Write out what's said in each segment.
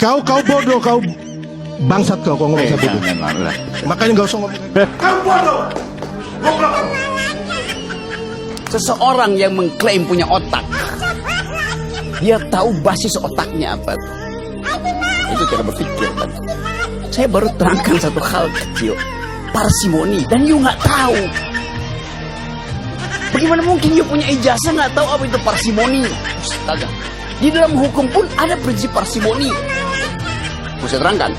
Kau bodoh, kau bangsat kau ngomong sama bodoh. Makanya gak usah ngomong. Kau bodoh. Seseorang yang mengklaim punya otak, dia tahu basis otaknya apa. Itu cara berpikir kan. Saya baru terangkan satu hal kecil, parsimoni, dan you nggak tahu. Bagaimana mungkin you punya ijazah nggak tahu apa itu parsimoni? Astaga. Di dalam hukum pun ada prinsip parsimoni. Bisa terangkan.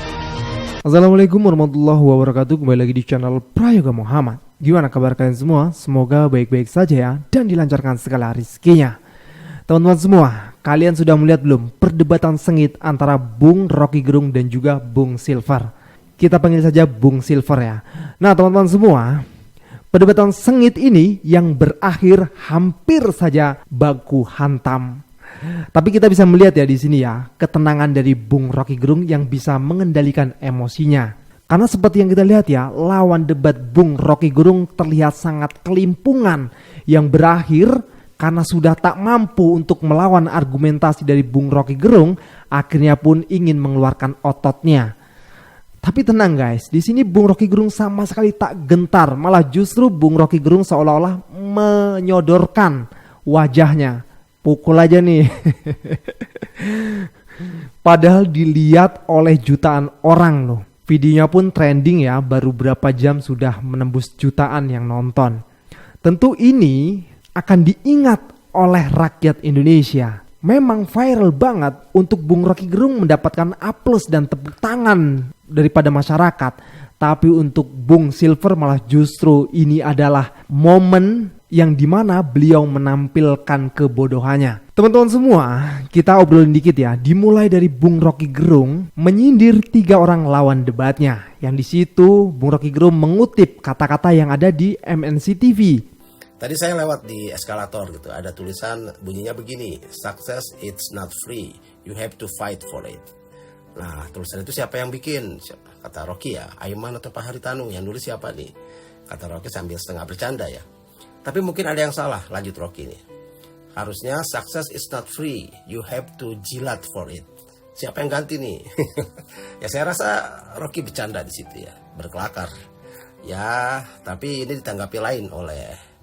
Assalamualaikum warahmatullahi wabarakatuh. Kembali lagi di channel Prayoga Muhammad. Gimana kabar kalian semua? Semoga baik-baik saja ya, dan dilancarkan segala rezekinya. Teman-teman semua, kalian sudah melihat belum perdebatan sengit antara Bung Rocky Gerung dan juga Bung Silver? Kita panggil saja Bung Silver ya. Nah teman-teman semua, perdebatan sengit ini yang berakhir hampir saja baku hantam. Tapi kita bisa melihat ya di sini ya, ketenangan dari Bung Rocky Gerung yang bisa mengendalikan emosinya. Karena seperti yang kita lihat ya, lawan debat Bung Rocky Gerung terlihat sangat kelimpungan, yang berakhir karena sudah tak mampu untuk melawan argumentasi dari Bung Rocky Gerung, akhirnya pun ingin mengeluarkan ototnya. Tapi tenang guys, di sini Bung Rocky Gerung sama sekali tak gentar, malah justru Bung Rocky Gerung seolah-olah menyodorkan wajahnya. Pukul aja nih. Padahal dilihat oleh jutaan orang loh. Videonya pun trending ya, baru berapa jam sudah menembus jutaan yang nonton. Tentu ini akan diingat oleh rakyat Indonesia. Memang viral banget untuk Bung Rocky Gerung mendapatkan aplaus dan tepuk tangan daripada masyarakat. Tapi untuk Bung Silver malah justru ini adalah momen yang dimana beliau menampilkan kebodohannya. Teman-teman semua, kita obrolin dikit ya. Dimulai dari Bung Rocky Gerung menyindir 3 orang lawan debatnya. Yang di situ Bung Rocky Gerung mengutip kata-kata yang ada di MNC TV. Tadi saya lewat di eskalator gitu, ada tulisan bunyinya begini, success it's not free, you have to fight for it. Nah, tulisan itu siapa yang bikin? Kata Rocky ya, Aiman atau Pak Haritanu, yang nulis siapa nih? Kata Rocky sambil setengah bercanda ya. Tapi mungkin ada yang salah, lanjut Rocky nih. Harusnya success is not free, you have to jilat for it. Siapa yang ganti nih? Ya saya rasa Rocky bercanda di situ ya, berkelakar. Ya, tapi ini ditanggapi lain oleh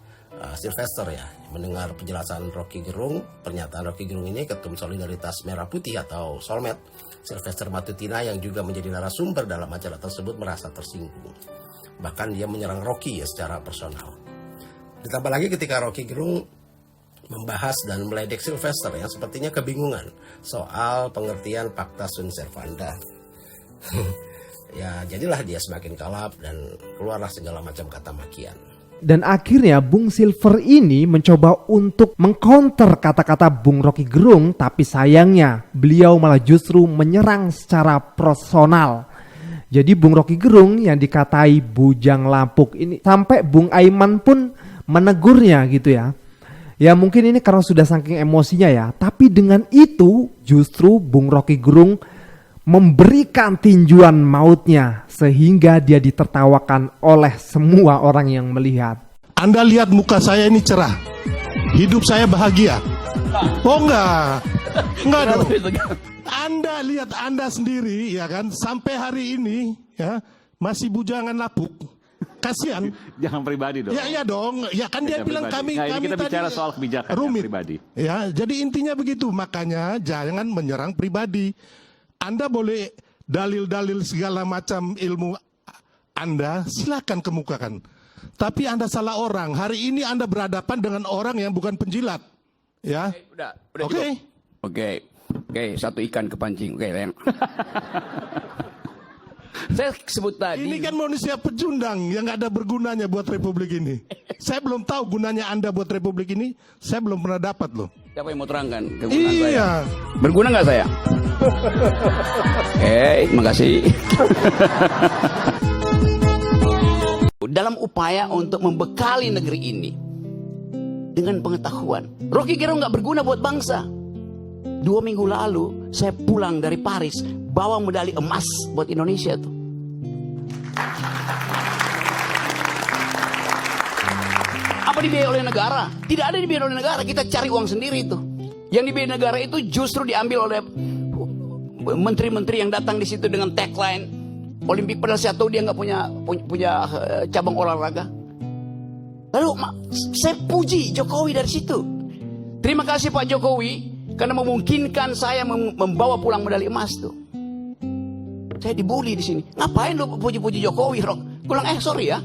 Sylvester ya, mendengar penjelasan Rocky Gerung, pernyataan Rocky Gerung ini, Ketum Solidaritas Merah Putih atau Solmed, Sylvester Matutina yang juga menjadi narasumber dalam acara tersebut merasa tersinggung. Bahkan dia menyerang Rocky ya secara personal. Ditambah lagi ketika Rocky Gerung membahas dan meledek Sylvester yang sepertinya kebingungan soal pengertian Pakta Sunt Servanda. Ya jadilah dia semakin kalap dan keluarlah segala macam kata makian. Dan akhirnya Bung Silver ini mencoba untuk mengcounter kata-kata Bung Rocky Gerung, tapi sayangnya beliau malah justru menyerang secara personal. Jadi Bung Rocky Gerung yang dikatai bujang lapuk ini, sampai Bung Aiman pun menegurnya gitu ya. Ya mungkin ini karena sudah saking emosinya ya, tapi dengan itu justru Bung Rocky Gerung memberikan tinjuan mautnya sehingga dia ditertawakan oleh semua orang yang melihat. Anda lihat muka saya ini cerah, hidup saya bahagia. Oh enggak dong. Anda lihat Anda sendiri ya kan, sampai hari ini ya masih bujangan lapuk. Kasihan. Jangan pribadi dong. Ya iya dong. Ya kan dia bilang pribadi. kami kita tadi bicara soal kebijakan rumit. pribadi. Ya, jadi intinya begitu. Makanya jangan menyerang pribadi. Anda boleh dalil-dalil segala macam ilmu Anda, silakan kemukakan. Tapi Anda salah orang. Hari ini Anda berhadapan dengan orang yang bukan penjilat. Ya. Udah Oke. Oke, satu ikan kepancing. Oke, Ren. Saya sebut tadi. Ini kan manusia pecundang yang gak ada bergunanya buat republik ini. Saya belum tahu gunanya Anda buat republik ini. Saya belum pernah dapat loh. Siapa yang mau terangkan kegunaan saya? Iya. Berguna nggak saya? Makasih. Dalam upaya untuk membekali negeri ini dengan pengetahuan, Rocky Gerung nggak berguna buat bangsa. 2 minggu lalu saya pulang dari Paris bawa medali emas buat Indonesia tuh. Apa dibiayai oleh negara? Tidak ada dibiayai oleh negara. Kita cari uang sendiri itu. Yang dibiayai negara itu justru diambil oleh menteri-menteri yang datang di situ dengan tagline Olimpik, padahal saya tahu dia nggak punya cabang olahraga. Lalu saya puji Jokowi dari situ. Terima kasih Pak Jokowi karena memungkinkan saya membawa pulang medali emas tuh. Saya dibully di sini. Ngapain lu puji-puji Jokowi, Rok? Kulang sorry ya.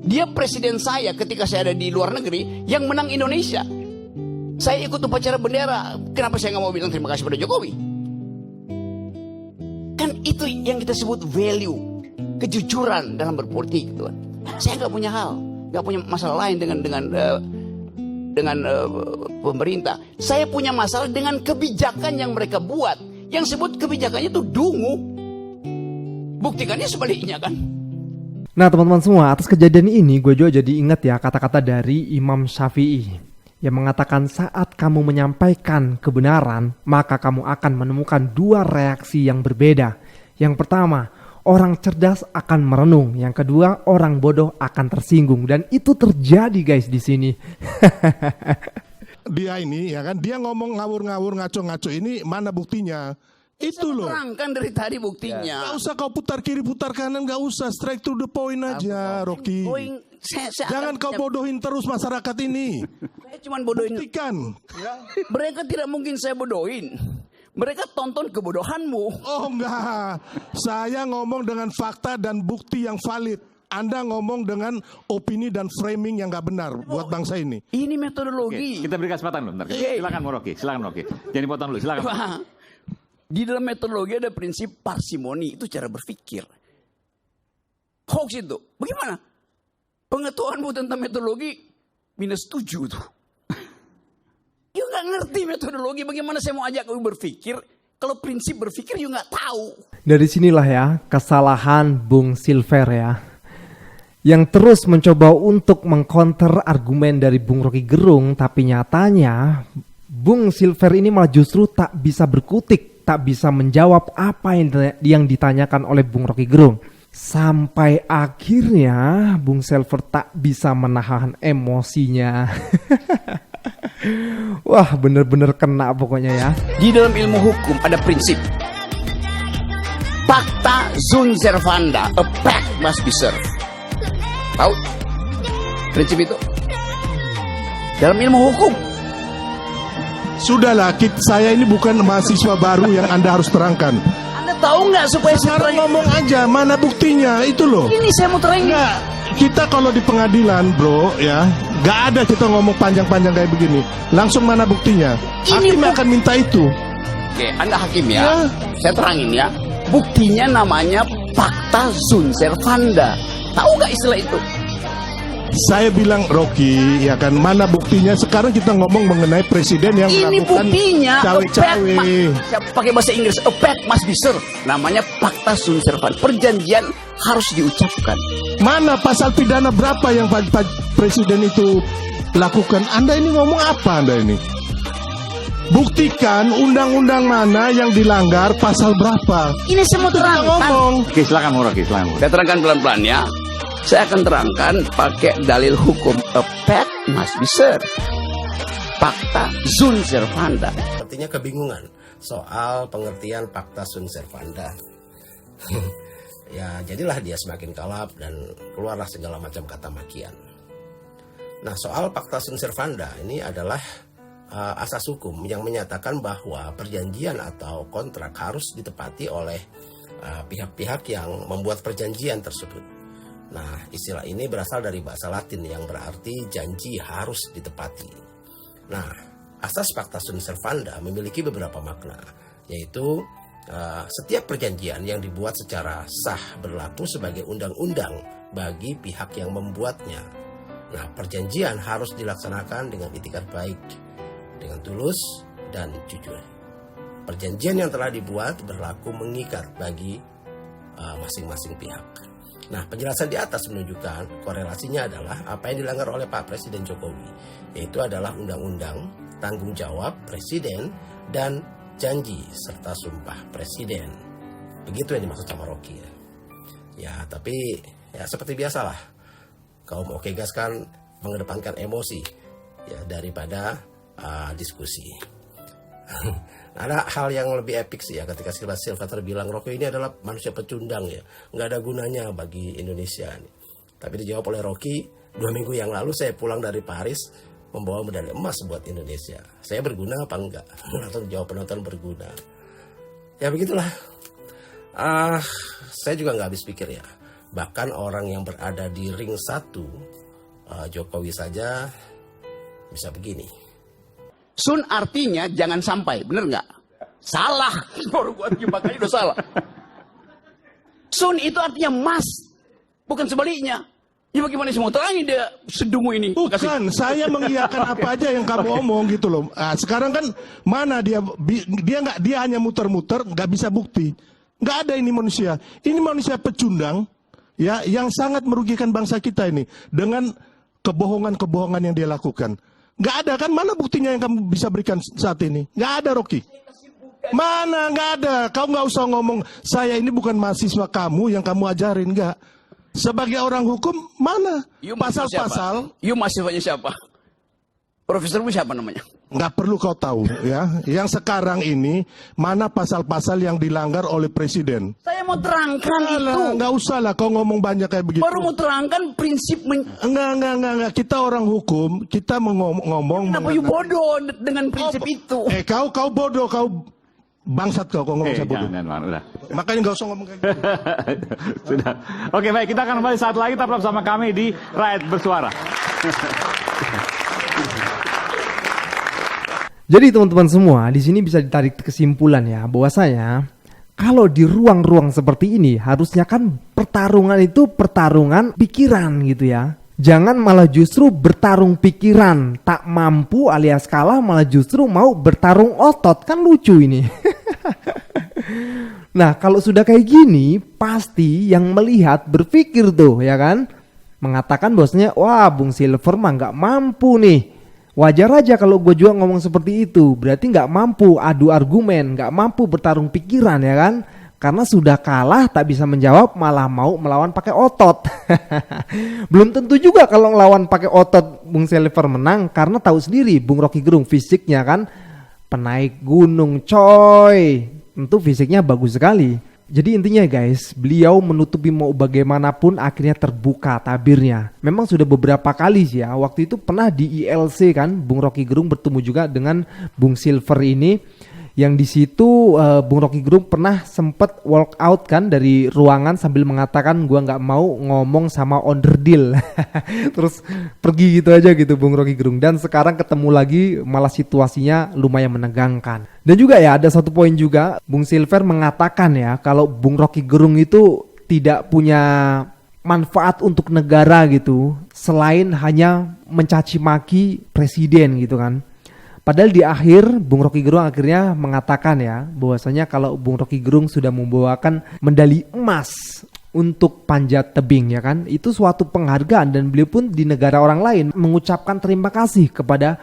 Dia presiden saya ketika saya ada di luar negeri yang menang Indonesia. Saya ikut upacara bendera. Kenapa saya nggak mau bilang terima kasih pada Jokowi? Kan itu yang kita sebut value, kejujuran dalam berpolitik, tuan. Saya nggak punya masalah lain dengan pemerintah. Saya punya masalah dengan kebijakan yang mereka buat. Yang sebut kebijakannya itu dungu. Buktikannya sebaliknya kan. Nah teman-teman semua, atas kejadian ini gue juga jadi ingat ya kata-kata dari Imam Syafi'i yang mengatakan saat kamu menyampaikan kebenaran, maka kamu akan menemukan dua reaksi yang berbeda. Yang pertama, orang cerdas akan merenung. Yang kedua, orang bodoh akan tersinggung. Dan itu terjadi guys di sini. Dia ini ya kan, dia ngomong ngawur-ngawur, ngaco-ngaco, ini mana buktinya? Itu loh. Terangkan dari tadi buktinya. Gak usah kau putar kiri, putar kanan, gak usah. Straight to the point aja, Rocky. Jangan kau bodohin terus masyarakat ini. Saya cuma bodohin. Buktikan. Mereka tidak mungkin saya bodohin. Mereka tonton kebodohanmu. Oh enggak. Saya ngomong dengan fakta dan bukti yang valid. Anda ngomong dengan opini dan framing yang gak benar buat bangsa ini. Ini metodologi. Oke, kita beri kesempatan loh, bentar. Silakan Rocky, silakan Rocky. Jangan dipotong dulu, silakan. Di dalam metodologi ada prinsip parsimoni, itu cara berpikir. Hoax itu, bagaimana? Pengetahuanmu tentang metodologi -7 tuh. You nggak ngerti metodologi, bagaimana saya mau ajak kamu berpikir kalau prinsip berpikir you nggak tahu. Dari sinilah ya kesalahan Bung Silver ya, yang terus mencoba untuk mengcounter argumen dari Bung Rocky Gerung, tapi nyatanya Bung Silver ini malah justru tak bisa berkutik, tak bisa menjawab apa yang ditanyakan oleh Bung Rocky Gerung. Sampai akhirnya Bung Silver tak bisa menahan emosinya. Wah bener-bener kena pokoknya ya. Di dalam ilmu hukum ada prinsip pacta sunt servanda, a pact must be served. Tahu prinsip itu? Dalam ilmu hukum. Sudahlah, saya ini bukan mahasiswa baru yang Anda harus terangkan. Anda tahu nggak supaya saya Sekarang ngomong aja, mana buktinya, itu loh. Ini saya mau terangin. Enggak, kita kalau di pengadilan bro ya, gak ada kita ngomong panjang-panjang kayak begini. Langsung mana buktinya? Hakim akan minta itu. Oke, Anda hakim ya. Saya terangin ya. Buktinya namanya pacta sunt servanda. Tahu nggak istilah itu? Saya bilang Rocky, ya kan, mana buktinya? Sekarang kita ngomong mengenai presiden yang Ini melakukan buktinya. cawe-cawe. Pakai bahasa Inggris, a pact must be served. Namanya pacta sunt servanda. Perjanjian harus diucapkan. Mana pasal pidana berapa yang presiden itu lakukan? Anda ini ngomong apa Anda ini? Buktikan undang-undang mana yang dilanggar, pasal berapa? Ini semua Kita terangkan. ngomong. Oke, silakan Rocky, silakan. Saya terangkan pelan-pelan ya. Saya akan terangkan pakai dalil hukum. A pact must be served. Pacta sunt servanda. Artinya kebingungan soal pengertian pacta sunt servanda. Ya jadilah dia semakin kalap dan keluarlah segala macam kata makian. Nah soal pacta sunt servanda ini adalah asas hukum yang menyatakan bahwa perjanjian atau kontrak harus ditepati oleh pihak-pihak yang membuat perjanjian tersebut. Nah, istilah ini berasal dari bahasa Latin yang berarti janji harus ditepati. Nah, asas pacta sunt servanda memiliki beberapa makna, yaitu setiap perjanjian yang dibuat secara sah berlaku sebagai undang-undang bagi pihak yang membuatnya. Nah, perjanjian harus dilaksanakan dengan itikat baik, dengan tulus dan jujur. Perjanjian yang telah dibuat berlaku mengikat bagi masing-masing pihak. Nah, penjelasan di atas menunjukkan korelasinya adalah apa yang dilanggar oleh Pak Presiden Jokowi, yaitu adalah undang-undang, tanggung jawab Presiden, dan janji serta sumpah Presiden. Begitu yang dimaksud sama Rocky ya. Ya, tapi ya seperti biasalah, kaum Oke Gas kan mengedepankan emosi ya daripada diskusi. Ada hal yang lebih epik sih ya ketika Silvater bilang Rocky ini adalah manusia pecundang ya, nggak ada gunanya bagi Indonesia nih. Tapi dijawab oleh Rocky, 2 minggu yang lalu saya pulang dari Paris membawa medali emas buat Indonesia. Saya berguna apa enggak? Langsung jawab penonton berguna. Ya begitulah. Saya juga nggak habis pikir ya. Bahkan orang yang berada di ring 1, Jokowi saja bisa begini. Sun artinya jangan sampai, bener nggak? Salah. Baru gua makanya udah salah. Sun itu artinya mas, bukan sebaliknya. Ya bagaimana semua terangin dia sedungu ini? Bukan, saya mengiyakan apa aja yang kamu omong gitu loh. Sekarang kan mana dia hanya muter-muter, nggak bisa bukti. Nggak ada ini manusia. Ini manusia pecundang, ya, yang sangat merugikan bangsa kita ini dengan kebohongan-kebohongan yang dia lakukan. Nggak ada kan, mana buktinya yang kamu bisa berikan saat ini? Nggak ada, Rocky. Mana, nggak ada. Kau nggak usah ngomong, saya ini bukan mahasiswa kamu yang kamu ajarin, nggak. Sebagai orang hukum, mana pasal-pasal? You mahasiswanya siapa? Profesormu siapa namanya? Nggak perlu kau tahu, ya. Yang sekarang ini, mana pasal-pasal yang dilanggar oleh presiden? Saya mau terangkan itu. Nggak usah lah, kau ngomong banyak kayak begitu. Baru mau terangkan prinsip. Enggak. Kita orang hukum, kita ngomong. Kenapa you bodoh dengan prinsip itu? Kau bodoh, kau bangsat kau ngomong saya bodoh. Jangan, udah. Makanya nggak usah ngomong kayak gitu. Sudah. Oke, baik, kita akan kembali saat lagi tetap bersama kami di Rakyat Bersuara. Jadi teman-teman semua, di sini bisa ditarik kesimpulan ya, bahwasanya kalau di ruang-ruang seperti ini harusnya kan pertarungan itu pertarungan pikiran gitu ya. Jangan malah justru bertarung pikiran, tak mampu alias kalah malah justru mau bertarung otot, kan lucu ini. Nah, kalau sudah kayak gini, pasti yang melihat berpikir tuh ya kan, mengatakan bahwasanya wah Bung Silver mah nggak mampu nih. Wajar aja kalau gue juga ngomong seperti itu. Berarti nggak mampu adu argumen, nggak mampu bertarung pikiran ya kan. Karena sudah kalah tak bisa menjawab malah mau melawan pakai otot. Belum tentu juga kalau ngelawan pakai otot Bung Silver menang. Karena tahu sendiri Bung Rocky Gerung fisiknya kan penaik gunung coy. Tentu fisiknya bagus sekali. Jadi intinya guys, beliau menutupi mau bagaimanapun akhirnya terbuka tabirnya. Memang sudah beberapa kali sih ya. Waktu itu pernah di ILC kan, Bung Rocky Gerung bertemu juga dengan Bung Silver ini. Yang di situ Bung Rocky Gerung pernah sempat walk out kan dari ruangan sambil mengatakan gua nggak mau ngomong sama onderdil. Terus pergi gitu aja gitu Bung Rocky Gerung. Dan sekarang ketemu lagi malah situasinya lumayan menegangkan. Dan juga ya ada satu poin juga Bung Silver mengatakan ya kalau Bung Rocky Gerung itu tidak punya manfaat untuk negara gitu selain hanya mencaci maki presiden gitu kan. Padahal di akhir Bung Rocky Gerung akhirnya mengatakan ya bahwasanya kalau Bung Rocky Gerung sudah membawakan medali emas untuk panjat tebing ya kan, itu suatu penghargaan dan beliau pun di negara orang lain mengucapkan terima kasih kepada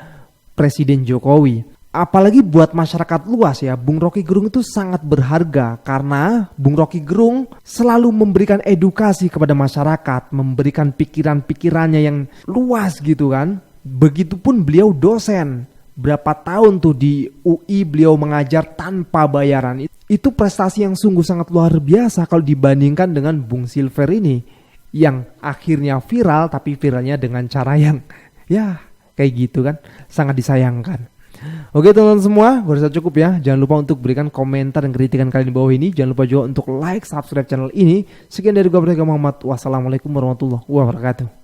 Presiden Jokowi. Apalagi buat masyarakat luas ya, Bung Rocky Gerung itu sangat berharga karena Bung Rocky Gerung selalu memberikan edukasi kepada masyarakat, memberikan pikiran-pikirannya yang luas gitu kan. Begitupun beliau dosen. Berapa tahun tuh di UI beliau mengajar tanpa bayaran. Itu prestasi yang sungguh sangat luar biasa kalau dibandingkan dengan Bung Silver ini yang akhirnya viral tapi viralnya dengan cara yang ya kayak gitu kan, sangat disayangkan. Oke teman-teman semua, gue rasa cukup ya. Jangan lupa untuk berikan komentar dan kritikan kalian di bawah ini. Jangan lupa juga untuk like, subscribe channel ini. Sekian dari gue Prayoga Muhammad. Wassalamualaikum warahmatullahi wabarakatuh.